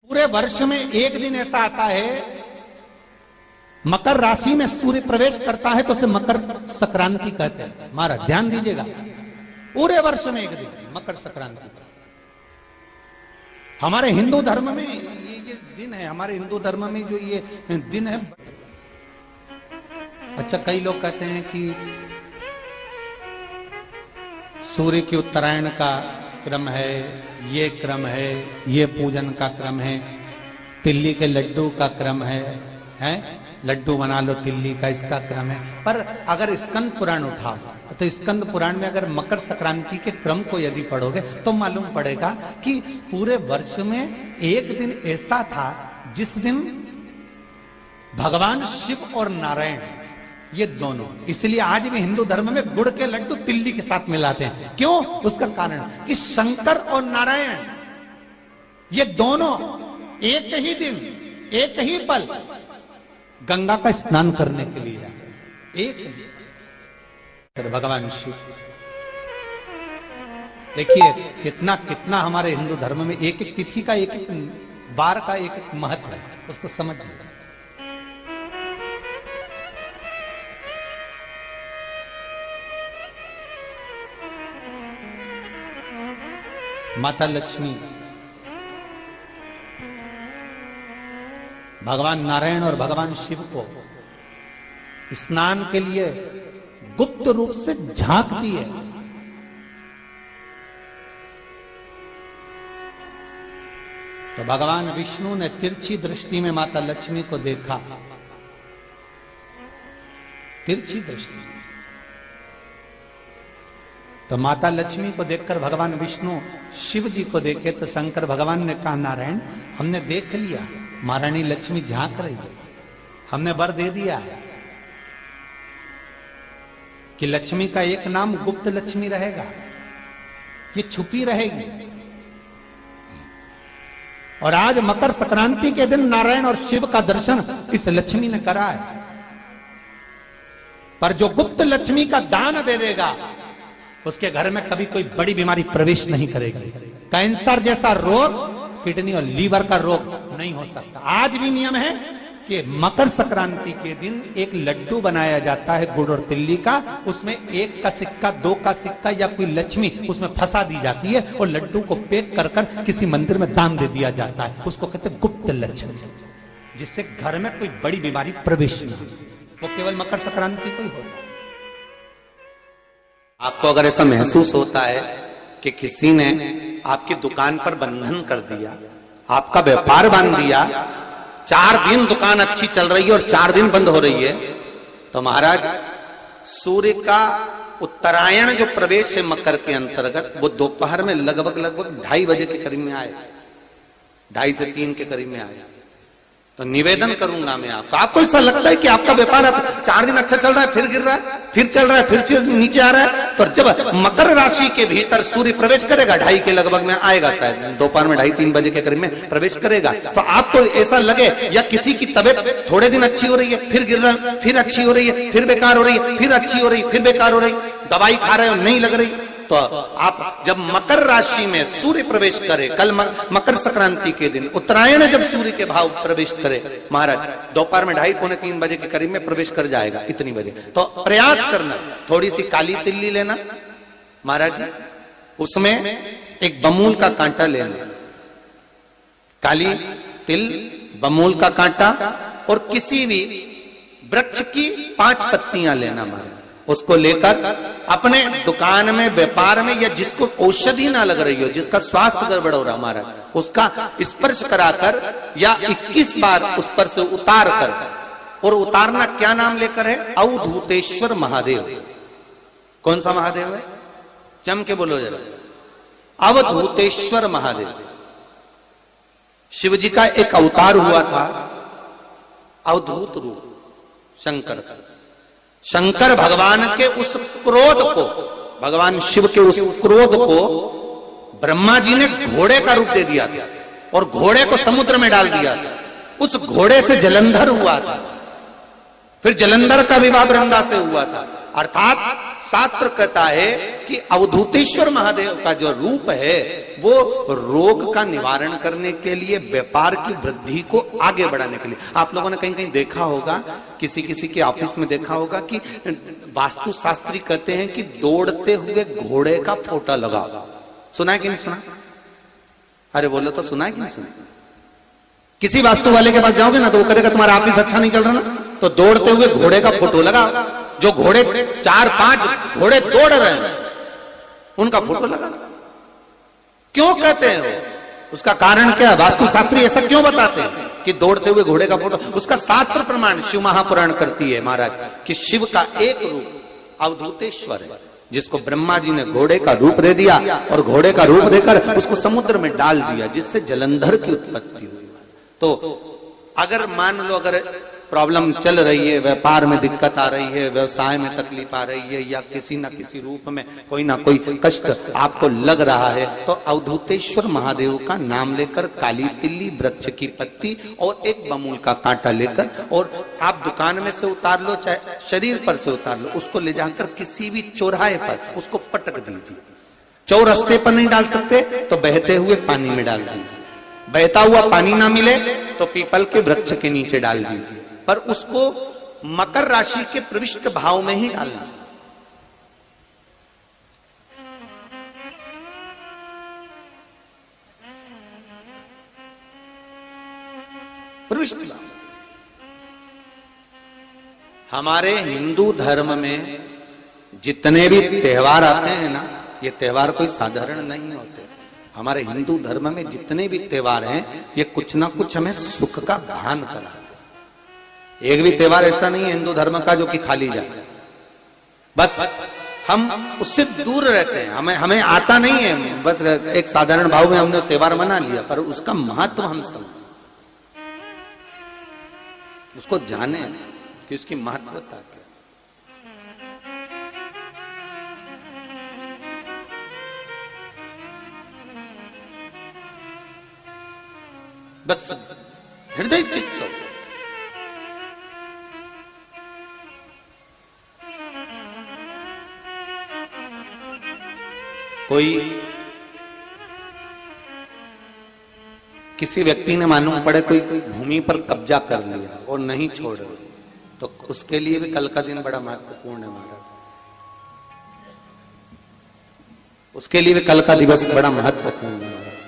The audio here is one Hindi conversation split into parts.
पूरे वर्ष में एक दिन ऐसा आता है, मकर राशि में सूर्य प्रवेश करता है तो उसे मकर संक्रांति कहते हैं। महाराज ध्यान दीजिएगा, पूरे वर्ष में एक दिन मकर संक्रांति का। हमारे हिंदू धर्म में ये दिन है, हमारे हिंदू धर्म में जो ये दिन है। अच्छा, कई लोग कहते हैं कि सूर्य की उत्तरायण का क्रम है, ये क्रम है, ये पूजन का क्रम है, तिल्ली के लड्डू का क्रम है, लड्डू बना लो तिल्ली का, इसका क्रम है। पर अगर स्कंद पुराण उठाओ तो स्कंद पुराण में अगर मकर संक्रांति के क्रम को यदि पढ़ोगे तो मालूम पड़ेगा कि पूरे वर्ष में एक दिन ऐसा था जिस दिन भगवान शिव और नारायण ये दोनों, इसलिए आज भी हिंदू धर्म में गुड़ के लड्डू तिल्ली के साथ मिलाते हैं। क्यों? उसका कारण कि शंकर और नारायण ये दोनों एक ही दिन एक ही पल गंगा का स्नान करने के लिए जाते, एक ही भगवान शिव। देखिए कितना कितना हमारे हिंदू धर्म में एक एक तिथि का, एक एक बार का एक एक महत्व है, उसको समझिए। माता लक्ष्मी, भगवान नारायण और भगवान शिव को स्नान के लिए गुप्त रूप से झांकती है। तो भगवान विष्णु ने तिरछी दृष्टि में माता लक्ष्मी को देखा, तिरछी दृष्टि। तो माता लक्ष्मी को देखकर भगवान विष्णु शिव जी को देखे तो शंकर भगवान ने कहा, नारायण हमने देख लिया, महारानी लक्ष्मी झांक रही है, हमने वर दे दिया है कि लक्ष्मी का एक नाम गुप्त लक्ष्मी रहेगा, ये छुपी रहेगी। और आज मकर संक्रांति के दिन नारायण और शिव का दर्शन इस लक्ष्मी ने करा है। पर जो गुप्त लक्ष्मी का दान दे देगा उसके घर में कभी कोई बड़ी बीमारी प्रवेश नहीं करेगी। कैंसर जैसा रोग, किडनी और लीवर का रोग नहीं हो सकता। आज भी नियम है कि मकर संक्रांति के दिन एक लड्डू बनाया जाता है गुड़ और तिल्ली का, उसमें 1 का सिक्का, 2 का सिक्का या कोई लक्ष्मी उसमें फंसा दी जाती है और लड्डू को पैक कर कर किसी मंदिर में दान दे दिया जाता है। उसको कहते हैं गुप्त लक्ष्मी, जिससे घर में कोई बड़ी बीमारी प्रवेश न हो। वो केवल मकर संक्रांति को ही होता है। आपको अगर ऐसा महसूस होता है कि किसी ने आपकी दुकान पर बंधन कर दिया, आपका व्यापार बांध दिया, 4 दिन दुकान अच्छी चल रही है और 4 दिन बंद हो रही है, तो महाराज सूर्य का उत्तरायण जो प्रवेश है मकर के अंतर्गत, वो दोपहर में लगभग 2:30 बजे के करीब में आए, 2:30 से 3 के करीब में आया। तो निवेदन करूंगा मैं आपको ऐसा लगता है कि आपका व्यापार 4 दिन अच्छा चल रहा है, फिर गिर रहा है, फिर चल रहा है, फिर नीचे आ रहा है, तो जब मकर राशि के भीतर सूर्य प्रवेश करेगा 2:30 के लगभग में आएगा, शायद दोपहर में 2:30-3 बजे के करीब में प्रवेश करेगा, तो आपको ऐसा लगे या किसी की तबियत थोड़े दिन अच्छी हो रही है, फिर गिर रहा है, फिर अच्छी हो रही है, फिर बेकार हो रही है, फिर अच्छी हो रही है, फिर बेकार हो रही, दवाई खा रहे हो नहीं लग रही, तो आप जब मकर राशि में सूर्य प्रवेश करे, कल मकर संक्रांति के दिन उत्तरायण जब सूर्य के भाव प्रवेश करे, महाराज दोपहर में 2:30-3 बजे के करीब में प्रवेश कर जाएगा, इतनी बजे, तो प्रयास करना थोड़ी सी काली तिल्ली लेना महाराज जी, उसमें एक बमूल का कांटा लेना, काली तिल, बमूल का कांटा और किसी भी वृक्ष की 5 पत्तियां लेना महाराज, उसको लेकर अपने दुकान में, व्यापार में, या जिसको औषधि ना लग रही हो, जिसका स्वास्थ्य गड़बड़ हो रहा हमारा, उसका स्पर्श कराकर या 21 बार उस पर से उतार कर, और उतारना क्या नाम लेकर है? अवधूतेश्वर महादेव। कौन सा महादेव है? जम के बोलो जरा, अवधूतेश्वर महादेव। शिव जी का एक अवतार हुआ था, अवधूत रूप शंकर का। शंकर भगवान के उस क्रोध को, भगवान शिव के उस क्रोध को ब्रह्मा जी ने घोड़े का रूप दे दिया था और घोड़े को समुद्र में डाल दिया था। उस घोड़े से जलंधर हुआ था, फिर जलंधर का विवाह वृंदा से हुआ था, अर्थात शास्त्र कहता है कि अवधूतेश्वर महादेव का जो रूप है वो रोग का निवारण करने के लिए, व्यापार की वृद्धि को आगे बढ़ाने के लिए। आप लोगों ने कहीं कहीं देखा होगा, किसी किसी के ऑफिस में देखा होगा कि वास्तु शास्त्री कहते हैं कि दौड़ते हुए घोड़े का फोटो लगा। सुना है कि नहीं सुना? अरे बोलो तो सुना है कि नहीं सुना? किसी वास्तु वाले के पास जाओगे ना तो वो कहेगा तुम्हारा ऑफिस अच्छा नहीं चल रहा ना, तो दौड़ते हुए घोड़े का फोटो लगा। जो घोड़े 4-5 घोड़े दौड़ रहे हैं उनका फोटो लगा। क्यों कहते हैं वो? उसका कारण क्या है? वास्तु शास्त्री ऐसा क्यों बताते हैं कि दौड़ते हुए घोड़े का फोटो? उसका शास्त्र प्रमाण शिव महापुराण करती है महाराज कि शिव का एक रूप अवधूतेश्वर है, जिसको ब्रह्मा जी ने घोड़े का रूप दे दिया और घोड़े का रूप देकर उसको समुद्र में डाल दिया, जिससे जलंधर की उत्पत्ति हुई। तो अगर मान लो अगर प्रॉब्लम चल रही है, व्यापार में दिक्कत आ रही है, व्यवसाय में तकलीफ आ रही है, या किसी ना किसी रूप में कोई ना कोई कष्ट आपको लग रहा है, तो अवधूतेश्वर महादेव का नाम लेकर काली तिल्ली, वृक्ष की पत्ती और एक बमूल का कांटा लेकर, और आप दुकान में से उतार लो चाहे शरीर पर से उतार लो, उसको ले जाकर किसी भी चौराहे पर उसको पटक दीजिए। चौरस्ते पर नहीं डाल सकते तो बहते हुए पानी में डाल दीजिए। बहता हुआ पानी ना मिले तो पीपल के वृक्ष के नीचे डाल दीजिए, पर उसको मकर राशि के प्रविष्ट भाव में ही डालना। प्रविष्ट भाव। हमारे हिंदू धर्म में जितने भी त्योहार आते हैं ना, ये त्योहार कोई साधारण नहीं होते। हमारे हिंदू धर्म में जितने भी त्योहार हैं ये कुछ ना कुछ हमें सुख का भान कराते। एक भी त्योहार ऐसा नहीं है हिंदू धर्म का जो कि खाली जाए। बस हम उससे दूर रहते हैं, हमें आता नहीं है। बस एक साधारण भाव में हमने त्योहार मना लिया, पर उसका महत्व हम समझें, उसको जाने कि उसकी महत्वता क्या। बस हृदय चित्त हो। कोई किसी व्यक्ति ने मालूम पड़े कोई भूमि पर कब्जा कर लिया और नहीं छोड़ रहे, तो उसके लिए भी कल का दिन बड़ा महत्वपूर्ण है महाराज। उसके लिए भी कल का दिवस बड़ा महत्वपूर्ण है महाराज।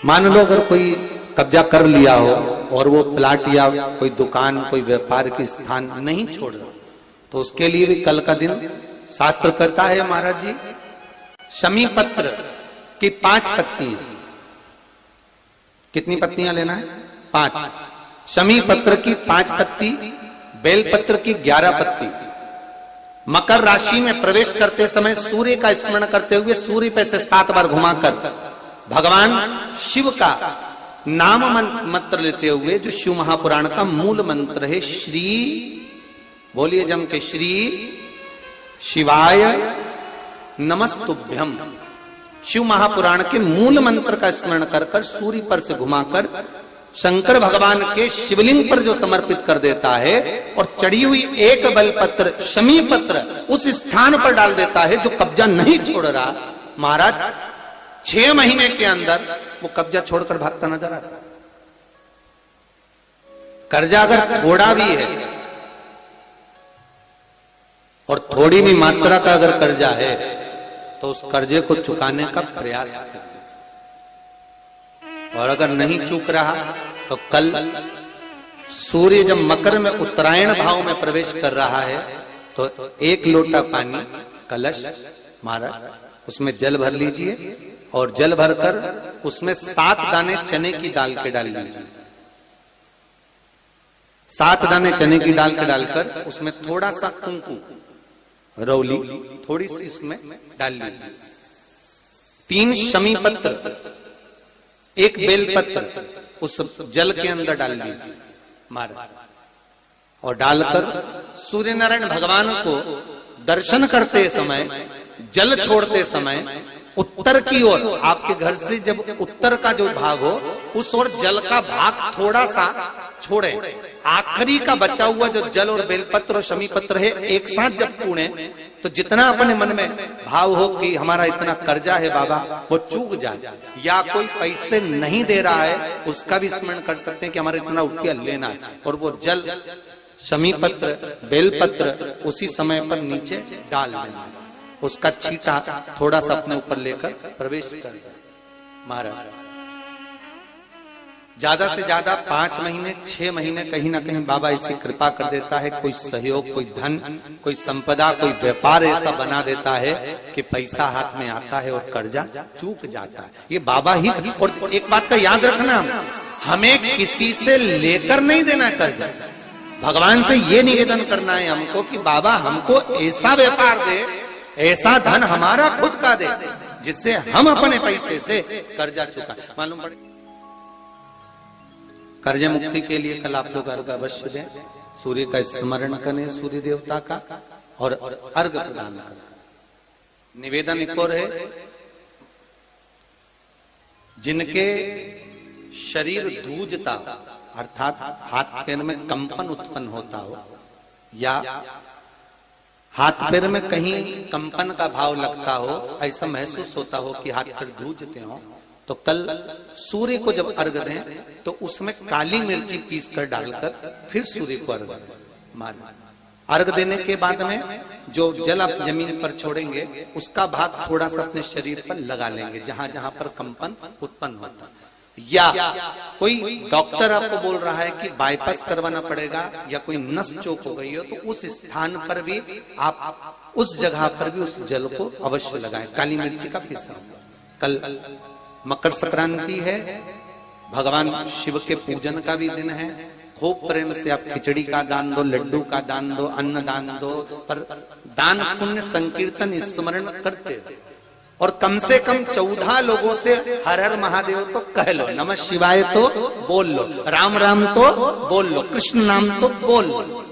मान लो अगर कोई कब्जा कर लिया हो और वो प्लाट या कोई दुकान, कोई व्यापार की स्थान नहीं छोड़ रहा, तो उसके लिए भी कल का दिन शास्त्र कहता है महाराज जी, शमी पत्र की 5 पत्तियां। कितनी पत्तियां लेना है? 5। शमी पत्र की 5 पत्ती, बेल पत्र की 11 पत्ती। मकर राशि में प्रवेश करते समय सूर्य का स्मरण करते हुए सूर्य पे से 7 बार घुमाकर भगवान शिव का नाम मंत्र लेते हुए, जो शिव महापुराण का मूल मंत्र है, श्री, बोलिए जम के, श्री शिवाय नमस्तुभ्यम। शिव महापुराण के मूल मंत्र का स्मरण कर सूर्य पर से घुमाकर शंकर भगवान के शिवलिंग पर जो समर्पित कर देता है, और चढ़ी हुई एक बेलपत्र शमी पत्र उस स्थान पर डाल देता है जो कब्जा नहीं छोड़ रहा, महाराज 6 महीने के अंदर वो कब्जा छोड़कर भागता नजर आता। कर्जा अगर थोड़ा भी है और थोड़ी भी मात्रा का अगर कर्जा है तो उस कर्जे को चुकाने का प्रयास करें, और अगर नहीं चूक रहा तो कल सूर्य जब मकर में उत्तरायण भाव में प्रवेश कर रहा है तो 1 लोटा पानी कलश महाराज उसमें जल भर लीजिए, और जल भरकर उसमें 7 दाने चने की दाल के डाल लीजिए। 7 दाने चने की दाल के डालकर उसमें थोड़ा सा कुंकू, रौली थोड़ी सी इसमें डाल लीजिए। 3 शमी पत्र, 1 बेल पत्र उस जल के अंदर डाल लीजिए महाराज, और डालकर सूर्य नारायण भगवान को दर्शन करते समय, जल छोड़ते समय उत्तर की ओर, आपके घर से जब उत्तर का जो भाग हो उस ओर जल का भाग थोड़ा सा छोड़े। आखिरी का बचा हुआ जो जल और बेलपत्र और शमी पत्र है एक साथ जब पूणे तो जितना अपने मन में भाव हो कि हमारा इतना कर्जा है बाबा, वो चूक जाए, या कोई पैसे नहीं दे रहा है उसका भी स्मरण कर सकते हैं कि हमारा इतना रुपया लेना है, और वो जल, शमी पत्र, बेलपत्र उसी समय पर नीचे डाल देना, उसका छींटा थोड़ा सा अपने ऊपर लेकर प्रवेश कर दे। महाराज ज्यादा से ज्यादा 5 महीने 6 महीने कहीं ना कहीं बाबा इसी कृपा कर देता है, कोई सहयोग, कोई धन, कोई संपदा, कोई व्यापार ऐसा बना देता है कि पैसा हाथ में आता है और कर्जा चूक जाता है। ये बाबा ही। और एक बात का याद रखना, हमें किसी से लेकर नहीं देना कर्जा, भगवान से ये निवेदन करना है हमको कि बाबा हमको ऐसा व्यापार दे, ऐसा धन हमारा खुद का दे, जिससे हम अपने पैसे से कर्जा चुका। मालूम पड़े कर्ज मुक्ति के लिए कल आप लोग अर्घ अवश्य दें, सूर्य का स्मरण करें, सूर्य देवता का, और अर्घ प्रदान करें। निवेदन एक और है, जिनके शरीर धूजता अर्थात हाथ पैर में कंपन उत्पन्न होता हो, या हाथ पैर में कहीं कंपन का भाव लगता हो, ऐसा महसूस होता हो कि हाथ पैर धूजते हो, तो कल सूर्य को जब अर्घ दें तो उसमें काली मिर्ची पीस कर डालकर फिर सूर्य को अर्घ मारें। अर्घ देने के बाद में जो जल आप जमीन पर छोड़ेंगे उसका भाग थोड़ा सा अपने शरीर पर लगा लेंगे, जहां जहां पर कंपन उत्पन्न होता। या कोई डॉक्टर आपको बोल रहा है कि बाईपास करवाना पड़ेगा या कोई नस चोक हो गई हो, तो उस स्थान पर भी आप उस जगह पर भी उस जल को अवश्य लगाएं, काली मिर्ची का पीसा। कल मकर संक्रांति है, भगवान शिव के पूजन का भी दिन है। खूब प्रेम से आप खिचड़ी का दान दो, लड्डू का दान दो, अन्न दान दो, पर दान पुण्य संकीर्तन स्मरण करते रहो। और कम से कम 14 लोगों से हर हर महादेव तो कह लो, नमः शिवाय तो बोल लो, राम राम तो बोल लो, कृष्ण नाम तो बोल लो।